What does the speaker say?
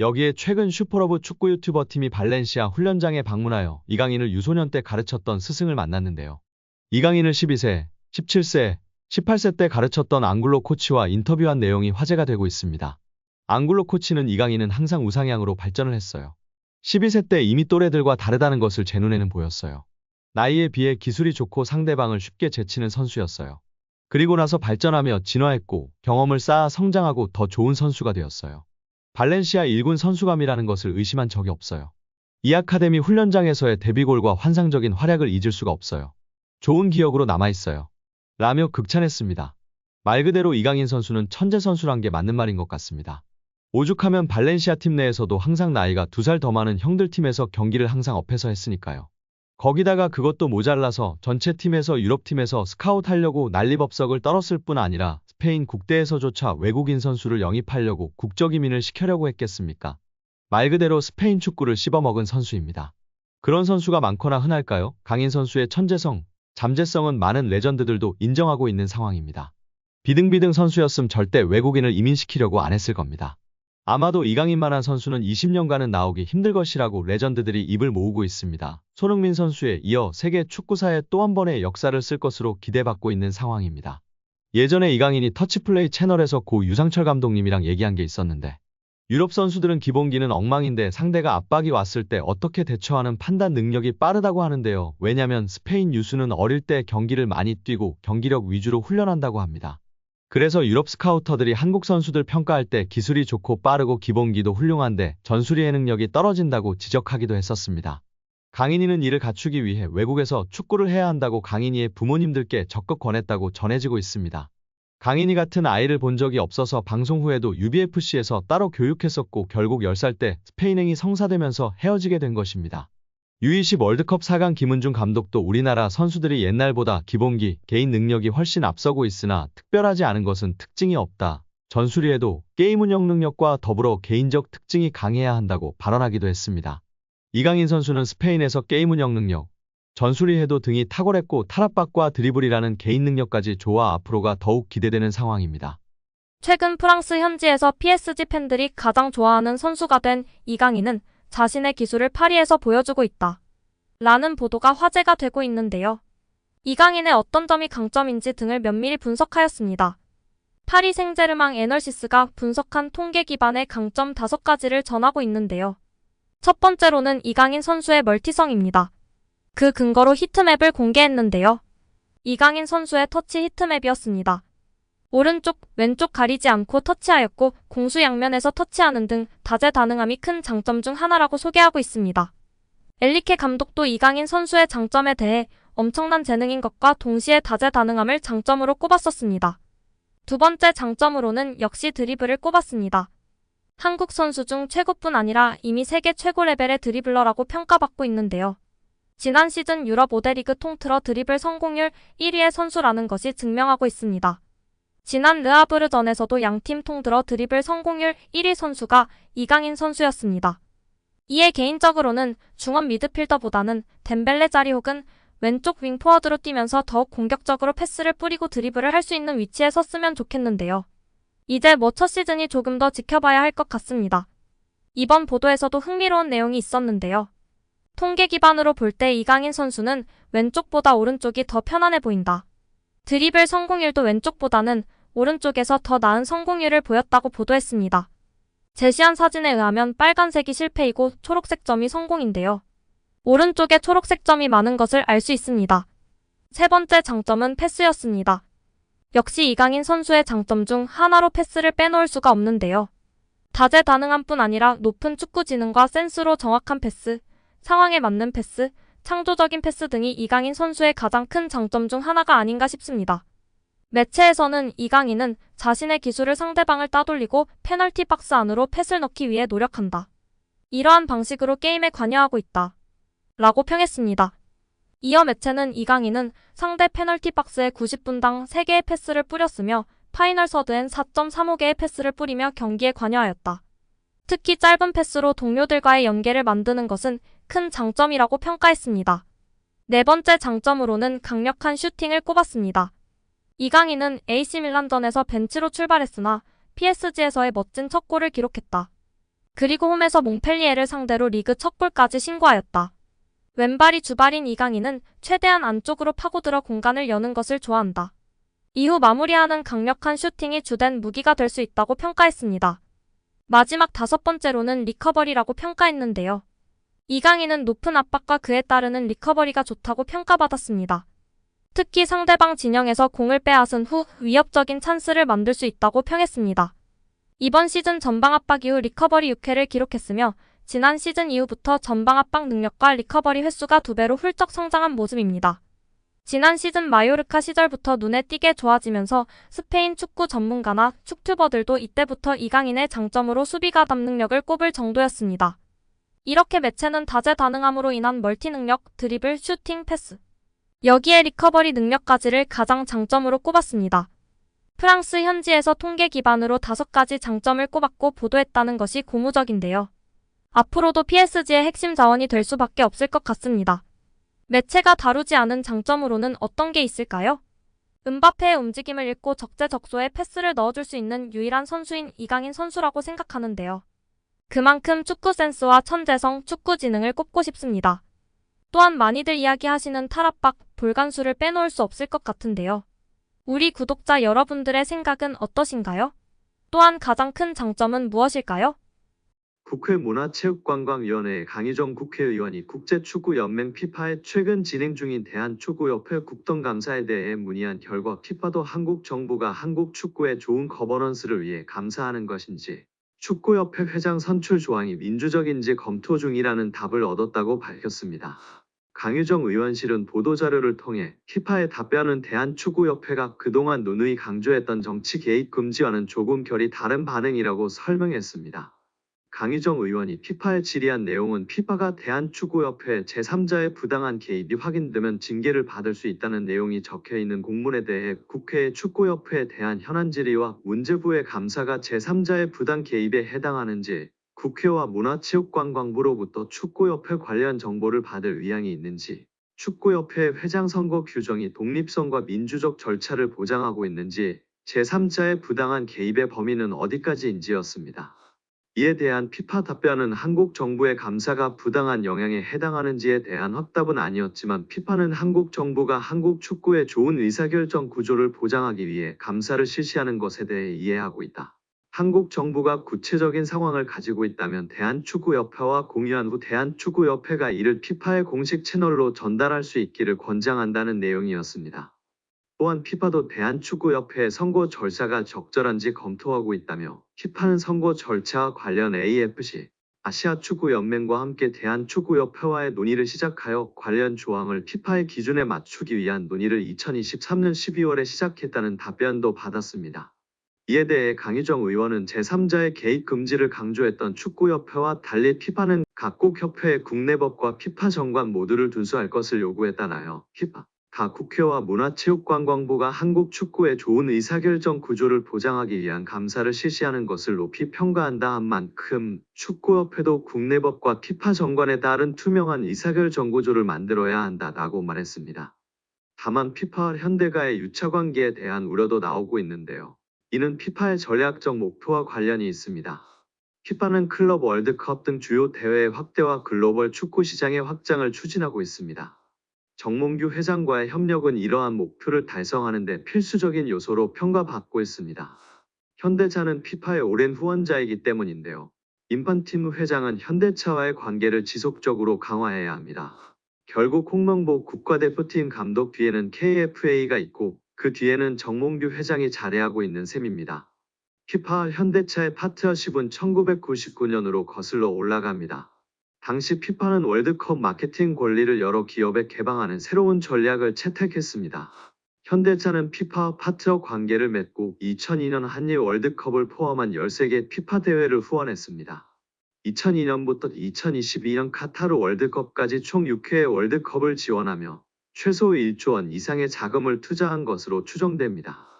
여기에 최근 슈퍼러브 축구 유튜버 팀이 발렌시아 훈련장에 방문하여 이강인을 유소년 때 가르쳤던 스승을 만났는데요. 이강인을 12세, 17세, 18세 때 가르쳤던 앙글로 코치와 인터뷰한 내용이 화제가 되고 있습니다. 앙글로 코치는 이강인은 항상 우상향으로 발전을 했어요. 12세 때 이미 또래들과 다르다는 것을 제 눈에는 보였어요. 나이에 비해 기술이 좋고 상대방을 쉽게 제치는 선수였어요. 그리고 나서 발전하며 진화했고 경험을 쌓아 성장하고 더 좋은 선수가 되었어요. 발렌시아 1군 선수감이라는 것을 의심한 적이 없어요. 이 아카데미 훈련장에서의 데뷔골과 환상적인 활약을 잊을 수가 없어요. 좋은 기억으로 남아있어요. 라며 극찬했습니다. 말 그대로 이강인 선수는 천재 선수란 게 맞는 말인 것 같습니다. 오죽하면 발렌시아 팀 내에서도 항상 나이가 2살 더 많은 형들 팀에서 경기를 항상 업해서 했으니까요. 거기다가 그것도 모자라서 전체 팀에서 유럽팀에서 스카웃하려고 난리법석을 떨었을 뿐 아니라 스페인 국대에서조차 외국인 선수를 영입하려고 국적이민을 시켜려고 했겠습니까? 말 그대로 스페인 축구를 씹어먹은 선수입니다. 그런 선수가 많거나 흔할까요? 강인 선수의 천재성, 잠재성은 많은 레전드들도 인정하고 있는 상황입니다. 비등비등 선수였음 절대 외국인을 이민시키려고 안 했을 겁니다. 아마도 이강인만한 선수는 20년간은 나오기 힘들 것이라고 레전드들이 입을 모으고 있습니다. 손흥민 선수에 이어 세계 축구사에 또 한 번의 역사를 쓸 것으로 기대받고 있는 상황입니다. 예전에 이강인이 터치플레이 채널에서 고 유상철 감독님이랑 얘기한 게 있었는데 유럽 선수들은 기본기는 엉망인데 상대가 압박이 왔을 때 어떻게 대처하는 판단 능력이 빠르다고 하는데요. 왜냐면 스페인 유수는 어릴 때 경기를 많이 뛰고 경기력 위주로 훈련한다고 합니다. 그래서 유럽 스카우터들이 한국 선수들 평가할 때 기술이 좋고 빠르고 기본기도 훌륭한데 전술이의 능력이 떨어진다고 지적하기도 했었습니다. 강인이는 이를 갖추기 위해 외국에서 축구를 해야 한다고 강인이의 부모님들께 적극 권했다고 전해지고 있습니다. 강인이 같은 아이를 본 적이 없어서 방송 후에도 UBFC에서 따로 교육했었고 결국 10살 때 스페인행이 성사되면서 헤어지게 된 것입니다. U20 월드컵 4강 김은중 감독도 우리나라 선수들이 옛날보다 기본기, 개인 능력이 훨씬 앞서고 있으나 특별하지 않은 것은 특징이 없다. 전술이해도 게임 운영 능력과 더불어 개인적 특징이 강해야 한다고 발언하기도 했습니다. 이강인 선수는 스페인에서 게임 운영 능력, 전술이해도 등이 탁월했고 탈압박과 드리블이라는 개인 능력까지 좋아 앞으로가 더욱 기대되는 상황입니다. 최근 프랑스 현지에서 PSG 팬들이 가장 좋아하는 선수가 된 이강인은 자신의 기술을 파리에서 보여주고 있다. 라는 보도가 화제가 되고 있는데요. 이강인의 어떤 점이 강점인지 등을 면밀히 분석하였습니다. 파리 생제르맹 애널시스가 분석한 통계 기반의 강점 5가지를 전하고 있는데요. 첫 번째로는 이강인 선수의 멀티성입니다. 그 근거로 히트맵을 공개했는데요. 이강인 선수의 터치 히트맵이었습니다. 오른쪽, 왼쪽 가리지 않고 터치하였고 공수 양면에서 터치하는 등 다재다능함이 큰 장점 중 하나라고 소개하고 있습니다. 엘리케 감독도 이강인 선수의 장점에 대해 엄청난 재능인 것과 동시에 다재다능함을 장점으로 꼽았었습니다. 두 번째 장점으로는 역시 드리블을 꼽았습니다. 한국 선수 중 최고뿐 아니라 이미 세계 최고 레벨의 드리블러라고 평가받고 있는데요. 지난 시즌 유럽 5대 리그 통틀어 드리블 성공률 1위의 선수라는 것이 증명하고 있습니다. 지난 르하브르전에서도 양팀 통틀어 드리블 성공률 1위 선수가 이강인 선수였습니다. 이에 개인적으로는 중원 미드필더보다는 덴벨레 자리 혹은 왼쪽 윙포워드로 뛰면서 더욱 공격적으로 패스를 뿌리고 드리블을 할 수 있는 위치에 섰으면 좋겠는데요. 이제 첫 시즌이 조금 더 지켜봐야 할 것 같습니다. 이번 보도에서도 흥미로운 내용이 있었는데요. 통계 기반으로 볼 때 이강인 선수는 왼쪽보다 오른쪽이 더 편안해 보인다. 드리블 성공률도 왼쪽보다는 오른쪽에서 더 나은 성공률을 보였다고 보도했습니다. 제시한 사진에 의하면 빨간색이 실패이고 초록색 점이 성공인데요. 오른쪽에 초록색 점이 많은 것을 알 수 있습니다. 세 번째 장점은 패스였습니다. 역시 이강인 선수의 장점 중 하나로 패스를 빼놓을 수가 없는데요. 다재다능함뿐 아니라 높은 축구 지능과 센스로 정확한 패스, 상황에 맞는 패스, 창조적인 패스 등이 이강인 선수의 가장 큰 장점 중 하나가 아닌가 싶습니다. 매체에서는 이강인은 자신의 기술을 상대방을 따돌리고 페널티 박스 안으로 패스를 넣기 위해 노력한다. 이러한 방식으로 게임에 관여하고 있다. 라고 평했습니다. 이어 매체는 이강인은 상대 페널티 박스에 90분당 3개의 패스를 뿌렸으며 파이널 서드엔 4.35개의 패스를 뿌리며 경기에 관여하였다. 특히 짧은 패스로 동료들과의 연계를 만드는 것은 큰 장점이라고 평가했습니다. 네 번째 장점으로는 강력한 슈팅을 꼽았습니다. 이강인은 AC 밀란전에서 벤치로 출발했으나 PSG에서의 멋진 첫 골을 기록했다. 그리고 홈에서 몽펠리에를 상대로 리그 첫 골까지 신고하였다. 왼발이 주발인 이강인은 최대한 안쪽으로 파고들어 공간을 여는 것을 좋아한다. 이후 마무리하는 강력한 슈팅이 주된 무기가 될 수 있다고 평가했습니다. 마지막 5번째로는 리커버리라고 평가했는데요. 이강인은 높은 압박과 그에 따르는 리커버리가 좋다고 평가받았습니다. 특히 상대방 진영에서 공을 빼앗은 후 위협적인 찬스를 만들 수 있다고 평했습니다. 이번 시즌 전방 압박 이후 리커버리 6회를 기록했으며 지난 시즌 이후부터 전방 압박 능력과 리커버리 횟수가 2배로 훌쩍 성장한 모습입니다. 지난 시즌 마요르카 시절부터 눈에 띄게 좋아지면서 스페인 축구 전문가나 축튜버들도 이때부터 이강인의 장점으로 수비 가담 능력을 꼽을 정도였습니다. 이렇게 매체는 다재다능함으로 인한 멀티 능력, 드리블, 슈팅, 패스, 여기에 리커버리 능력까지를 가장 장점으로 꼽았습니다. 프랑스 현지에서 통계 기반으로 5가지 장점을 꼽았고 보도했다는 것이 고무적인데요. 앞으로도 PSG의 핵심 자원이 될 수밖에 없을 것 같습니다. 매체가 다루지 않은 장점으로는 어떤 게 있을까요? 음바페의 움직임을 읽고 적재적소에 패스를 넣어줄 수 있는 유일한 선수인 이강인 선수라고 생각하는데요. 그만큼 축구 센스와 천재성, 축구 지능을 꼽고 싶습니다. 또한 많이들 이야기하시는 탈압박, 볼간수를 빼놓을 수 없을 것 같은데요. 우리 구독자 여러분들의 생각은 어떠신가요? 또한 가장 큰 장점은 무엇일까요? 국회 문화체육관광위원회 강희정 국회의원이 국제축구연맹 피파에 최근 진행 중인 대한축구협회 국정감사에 대해 문의한 결과 피파도 한국 정부가 한국 축구의 좋은 거버넌스를 위해 감사하는 것인지 축구협회 회장 선출 조항이 민주적인지 검토 중이라는 답을 얻었다고 밝혔습니다. 강유정 의원실은 보도자료를 통해 피파의 답변은 대한축구협회가 그동안 누누이 강조했던 정치 개입 금지와는 조금 결이 다른 반응이라고 설명했습니다. 강희정 의원이 피파에 질의한 내용은 피파가 대한축구협회 제3자의 부당한 개입이 확인되면 징계를 받을 수 있다는 내용이 적혀있는 공문에 대해 국회의 축구협회에 대한 현안 질의와 문제부의 감사가 제3자의 부당 개입에 해당하는지 국회와 문화체육관광부로부터 축구협회 관련 정보를 받을 의향이 있는지 축구협회 회장 선거 규정이 독립성과 민주적 절차를 보장하고 있는지 제3자의 부당한 개입의 범위는 어디까지인지였습니다. 이에 대한 피파 답변은 한국 정부의 감사가 부당한 영향에 해당하는지에 대한 확답은 아니었지만 피파는 한국 정부가 한국 축구의 좋은 의사결정 구조를 보장하기 위해 감사를 실시하는 것에 대해 이해하고 있다. 한국 정부가 구체적인 상황을 가지고 있다면 대한축구협회와 공유한 후 대한축구협회가 이를 피파의 공식 채널로 전달할 수 있기를 권장한다는 내용이었습니다. 또한 피파도 대한축구협회의 선거 절차가 적절한지 검토하고 있다며 피파는 선거 절차와 관련 AFC, 아시아축구연맹과 함께 대한축구협회와의 논의를 시작하여 관련 조항을 피파의 기준에 맞추기 위한 논의를 2023년 12월에 시작했다는 답변도 받았습니다. 이에 대해 강희정 의원은 제3자의 개입 금지를 강조했던 축구협회와 달리 피파는 각국 협회의 국내법과 피파 정관 모두를 준수할 것을 요구했다나요. 피파 각 국회와 문화체육관광부가 한국 축구의 좋은 의사결정 구조를 보장하기 위한 감사를 실시하는 것을 높이 평가한다 한 만큼 축구협회도 국내법과 피파 정관에 따른 투명한 의사결정 구조를 만들어야 한다라고 말했습니다. 다만 피파와 현대가의 유착관계에 대한 우려도 나오고 있는데요. 이는 피파의 전략적 목표와 관련이 있습니다. 피파는 클럽 월드컵 등 주요 대회의 확대와 글로벌 축구 시장의 확장을 추진하고 있습니다. 정몽규 회장과의 협력은 이러한 목표를 달성하는 데 필수적인 요소로 평가받고 있습니다. 현대차는 피파의 오랜 후원자이기 때문인데요. 인판티노 회장은 현대차와의 관계를 지속적으로 강화해야 합니다. 결국 홍명보 국가대표팀 감독 뒤에는 KFA가 있고 그 뒤에는 정몽규 회장이 자리하고 있는 셈입니다. 피파와 현대차의 파트너십은 1999년으로 거슬러 올라갑니다. 당시 피파는 월드컵 마케팅 권리를 여러 기업에 개방하는 새로운 전략을 채택했습니다. 현대차는 피파와 파트너 관계를 맺고 2002년 한일 월드컵을 포함한 13개 피파 대회를 후원했습니다. 2002년부터 2022년 카타르 월드컵까지 총 6회의 월드컵을 지원하며 최소 1조 원 이상의 자금을 투자한 것으로 추정됩니다.